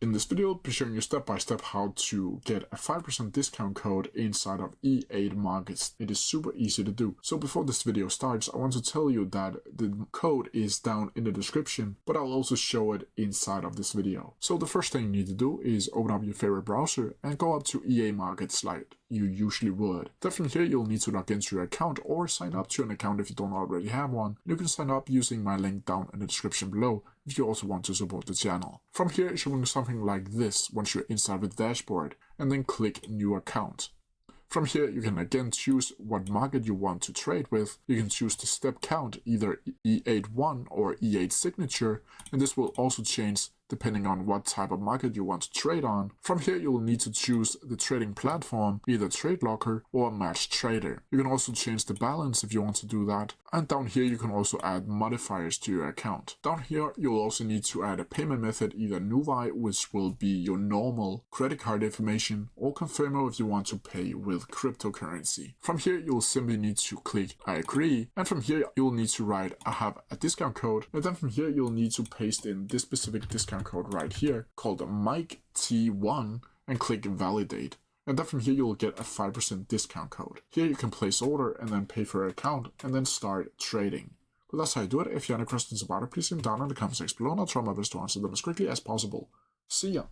In this video, I'll be showing you step by step how to get a 5% discount code inside of E8 Markets. It is super easy to do. So before this video starts, I want to tell you that the code is down in the description, but I'll also show it inside of this video. So the first thing you need to do is open up your favorite browser and go up to E8 Markets like you usually would. Then from here, you'll need to log into your account or sign up to an account if you don't already have one. You can sign up using my link down in the description below if you also want to support the channel. From here, it's showing something like this once you're inside the dashboard, and then click New Account. From here, you can again choose what market you want to trade with. You can choose the step count, either E8-1 or E8 signature, and this will also change depending on what type of market you want to trade on. From here, you'll need to choose the trading platform, either TradeLocker or MatchTrader. You can also change the balance if you want to do that. And down here, you can also add modifiers to your account. Down here, you'll also need to add a payment method, either Nuvi, which will be your normal credit card information, or Confirmo if you want to pay with cryptocurrency. From here, you'll simply need to click I agree. And from here, you'll need to write I have a discount code. And then from here, you'll need to paste in this specific discount code right here called Mike T1 and click validate. And then from here, you'll get a 5% discount code. Here you can place order and then pay for your account and then start trading. But that's how you do it. If you have any questions about it, please leave them down in the comment section below and I'll try my best to answer them as quickly as possible. See ya!